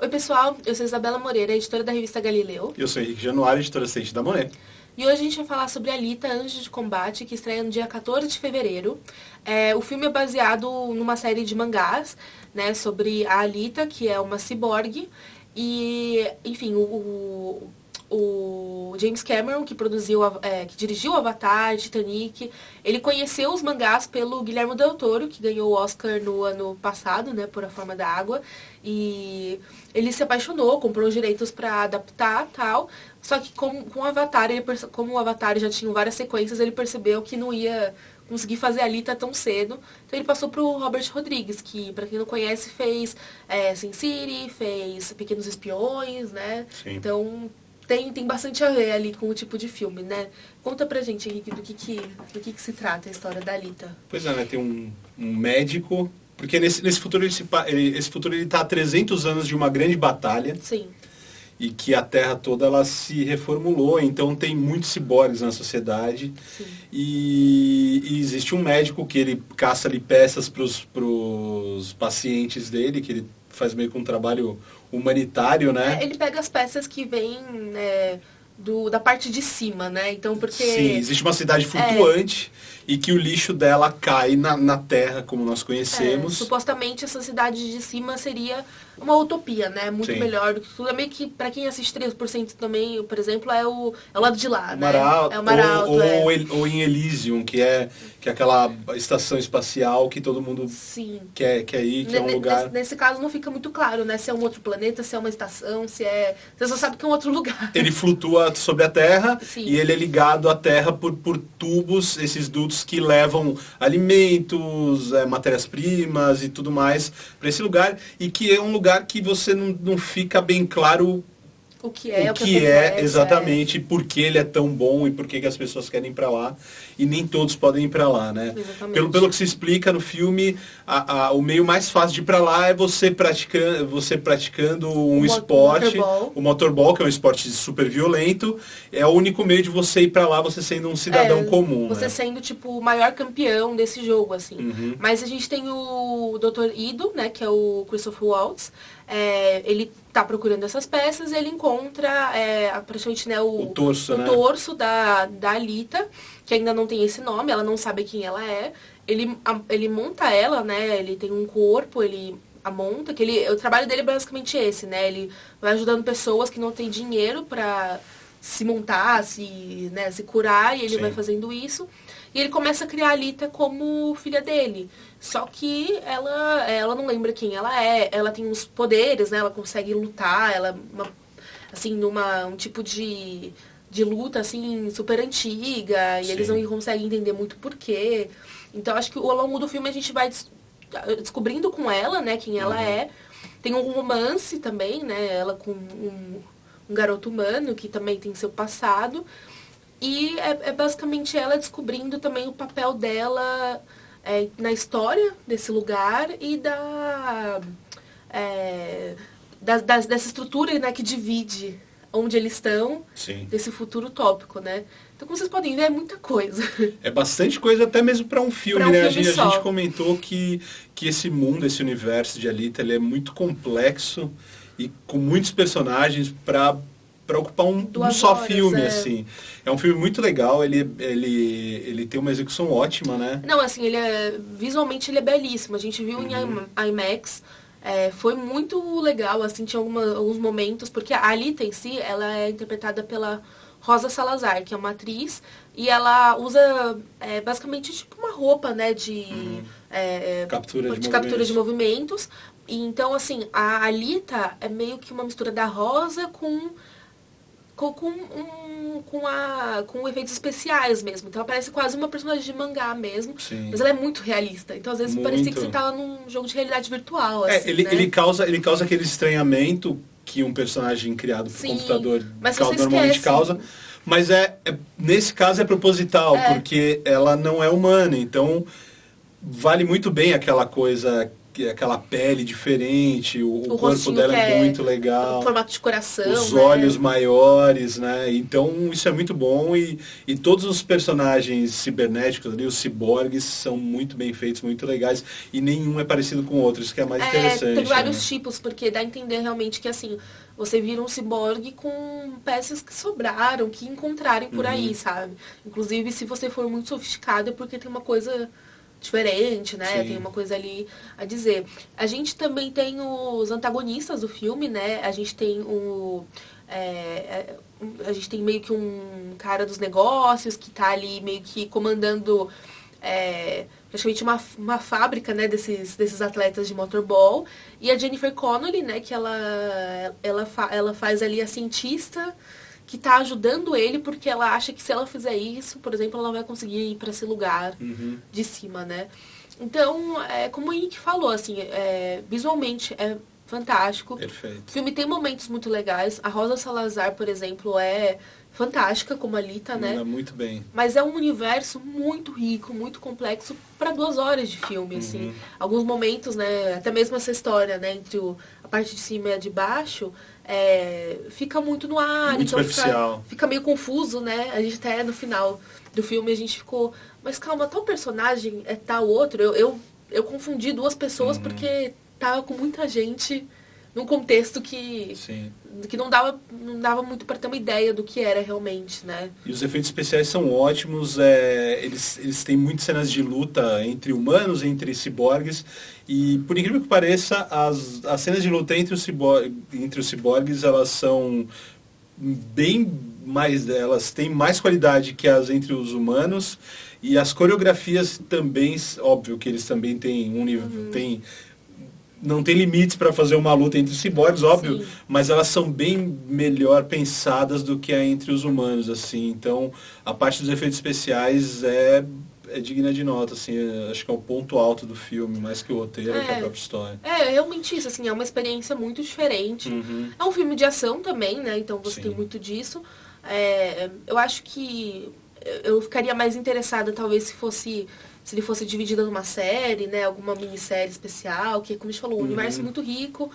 Oi, pessoal. Eu sou Isabela Moreira, editora da revista Galileu. Eu sou Henrique Januário, editora assistente da Monet. E hoje a gente vai falar sobre Alita, Anjos de Combate, que estreia no dia 14 de fevereiro. O filme é baseado numa série de mangás, né, sobre a Alita, que é uma ciborgue. E, enfim, o James Cameron, que dirigiu Avatar, Titanic, ele conheceu os mangás pelo Guillermo del Toro, que ganhou o Oscar no ano passado, né, por A Forma da Água. E ele se apaixonou, comprou os direitos para adaptar tal. Só que com o Avatar, como o Avatar já tinha várias sequências, ele percebeu que não ia conseguir fazer a Alita tão cedo. Então ele passou pro Robert Rodrigues, que, pra quem não conhece, fez Sin City, fez Pequenos Espiões, né? Sim. Então tem bastante a ver ali com o tipo de filme, né? Conta pra gente, Henrique, do que se trata a história da Alita. Pois é, né? Tem um médico... Porque nesse futuro esse futuro ele tá há 300 anos de uma grande batalha. Sim. E que a Terra toda ela se reformulou, então tem muitos ciborgues na sociedade. Sim. E existe um médico que ele caça ali peças para os pacientes dele, que ele faz meio que um trabalho humanitário, né? Ele pega as peças que vêm da parte de cima, né? Então, porque... Sim, existe uma cidade flutuante e que o lixo dela cai na Terra, como nós conhecemos. Supostamente essa cidade de cima seria uma utopia, né? Muito Sim. melhor do que tudo. É meio que, pra quem assiste 3% também, por exemplo, é o lado de lá, né? Maralto, É o Maralto, ou em Elysium, que é aquela estação espacial que todo mundo Sim. quer ir, que é um lugar... Nesse caso não fica muito claro, né? Se é um outro planeta, se é uma estação, se é... Você só sabe que é um outro lugar. Ele flutua sobre a Terra. Sim. E ele é ligado à Terra por tubos, esses dutos que levam alimentos, matérias-primas e tudo mais para esse lugar. E que é um lugar que você não fica bem claro o que é exatamente, por que ele é tão bom e por que as pessoas querem ir para lá. E nem todos podem ir para lá, né? Exatamente. Pelo que se explica no filme, o meio mais fácil de ir para lá é você praticando um esporte, o motorball, que é um esporte super violento. É o único meio de você ir para lá, você sendo um cidadão comum. Você né? sendo, tipo, o maior campeão desse jogo, assim. Uhum. Mas a gente tem o Dr. Ido, né, que é o Christopher Waltz. Ele tá procurando essas peças e ele encontra praticamente, né, o torso da Alita, que ainda não tem esse nome, ela não sabe quem ela é. Ele monta ela, né, ele tem um corpo, ele a monta, o trabalho dele é basicamente esse, né, ele vai ajudando pessoas que não têm dinheiro pra se montar, se curar, e ele Sim. vai fazendo isso. E ele começa a criar a Alita como filha dele. Só que ela não lembra quem ela é, ela tem uns poderes, né? Ela consegue lutar, ela um tipo de luta assim super antiga, e Sim. eles não conseguem entender muito porquê. Então acho que ao longo do filme a gente vai descobrindo com ela, né, quem ela é. Tem um romance também, né? Ela com um garoto humano que também tem seu passado. E é basicamente ela descobrindo também o papel dela na história desse lugar e dessa estrutura, né, que divide onde eles estão. Sim. Desse futuro utópico, né? Então, como vocês podem ver, é muita coisa. É bastante coisa, até mesmo para um filme, né? A gente comentou que esse mundo, esse universo de Alita, ele é muito complexo e com muitos personagens para ocupar um só filme, assim. É um filme muito legal, ele tem uma execução ótima, né? Não, assim, visualmente ele é belíssimo. A gente viu em IMAX, foi muito legal, assim, tinha alguns momentos, porque a Alita em si, ela é interpretada pela Rosa Salazar, que é uma atriz, e ela usa basicamente tipo uma roupa, né, de captura de movimentos. E, então, assim, a Alita é meio que uma mistura da Rosa com efeitos especiais mesmo. Então ela parece quase uma personagem de mangá mesmo. Sim. Mas ela é muito realista. Então às vezes parecia que você tava num jogo de realidade virtual. Assim, ele, né? ele causa aquele estranhamento que um personagem criado por computador normalmente causa. Mas nesse caso é proposital, porque ela não é humana. Então vale muito bem aquela coisa aquela pele diferente, o corpo dela é muito legal. O formato de coração. Os olhos maiores, né? Então isso é muito bom e todos os personagens cibernéticos ali, os ciborgues, são muito bem feitos, muito legais e nenhum é parecido com o outro, isso que é mais interessante. Tem vários tipos, porque dá a entender realmente que assim, você vira um ciborgue com peças que sobraram, que encontrarem por aí, sabe? Inclusive, se você for muito sofisticado, é porque tem uma coisa diferente, né? Sim. Tem uma coisa ali a dizer. A gente também tem os antagonistas do filme, né? A gente tem a gente tem meio que um cara dos negócios que tá ali meio que comandando praticamente uma fábrica, né, desses atletas de motorball. E a Jennifer Connelly, né, que ela faz ali a cientista que tá ajudando ele porque ela acha que se ela fizer isso, por exemplo, ela vai conseguir ir para esse lugar de cima, né? Então, como o Henrique falou, assim, visualmente é fantástico. Perfeito. O filme tem momentos muito legais. A Rosa Salazar, por exemplo, é fantástica como Alita, né? Muito bem. Mas é um universo muito rico, muito complexo para 2 horas de filme, assim. Alguns momentos, né? Até mesmo essa história, né? Entre a parte de cima e a de baixo, fica muito no ar. Muito então superficial. fica meio confuso, né? A gente até no final do filme a gente ficou, mas calma, tal personagem é tal outro. Eu confundi 2 pessoas porque tava com muita gente num contexto que não dava muito para ter uma ideia do que era realmente, né? E os efeitos especiais são ótimos, eles têm muitas cenas de luta entre humanos, entre ciborgues, e por incrível que pareça, as cenas de luta entre os ciborgues, elas são elas têm mais qualidade que as entre os humanos, e as coreografias também, óbvio que eles também têm um nível, não tem limites para fazer uma luta entre ciborgues, óbvio, mas elas são bem melhor pensadas do que a entre os humanos, assim. Então, a parte dos efeitos especiais é digna de nota, assim. Acho que é o ponto alto do filme, mais que o roteiro, que a própria história. É realmente isso, assim, é uma experiência muito diferente. É um filme de ação também, né? Então você tem muito disso. Eu acho que eu ficaria mais interessada, talvez, se ele fosse dividido numa série, né? Alguma minissérie especial, que, como a gente falou, um universo muito rico.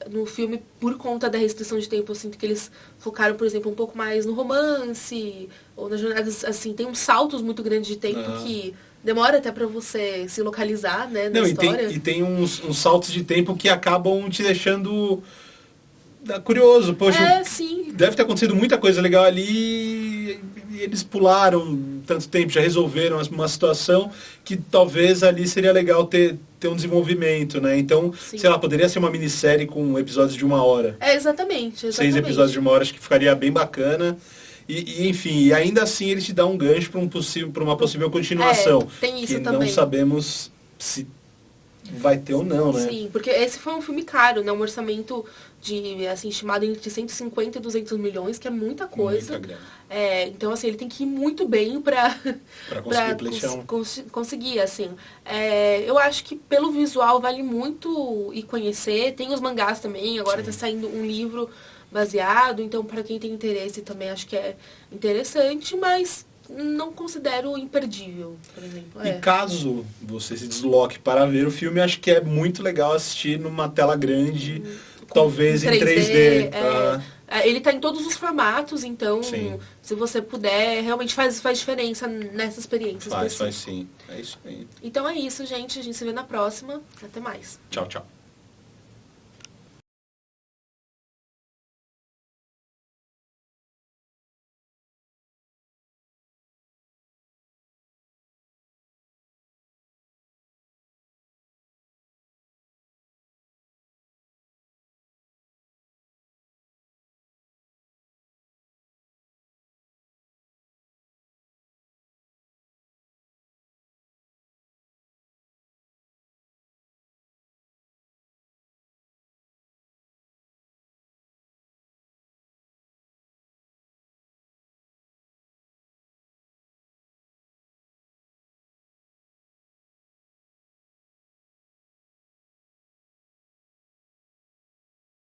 No filme, por conta da restrição de tempo, eu sinto que eles focaram, por exemplo, um pouco mais no romance, ou nas jornadas, assim, tem uns saltos muito grandes de tempo que demora até pra você se localizar, né, na história. E tem uns saltos de tempo que acabam te deixando curioso. Poxa, deve ter acontecido muita coisa legal ali e eles pularam tanto tempo, já resolveram uma situação que talvez ali seria legal ter um desenvolvimento, né? Então, sei lá, poderia ser uma minissérie com episódios de 1 hora. Exatamente. 6 episódios de 1 hora, acho que ficaria bem bacana. Enfim, e ainda assim ele te dá um gancho para uma possível continuação. Tem isso que também. Não sabemos se vai ter ou não, né? Sim, porque esse foi um filme caro, né? Um orçamento estimado entre 150 e 200 milhões, que é muita coisa. Muita grana. Então, assim, ele tem que ir muito bem pra conseguir, assim. Eu acho que pelo visual vale muito ir conhecer. Tem os mangás também, agora tá saindo um livro baseado, então para quem tem interesse também acho que é interessante, mas não considero imperdível, por exemplo. E caso você se desloque para ver o filme, acho que é muito legal assistir numa tela grande, talvez em 3D. Ele tá em todos os formatos, então se você puder, realmente faz diferença nessa experiência. Faz sim. É isso aí. Então é isso, gente. A gente se vê na próxima. Até mais. Tchau, tchau.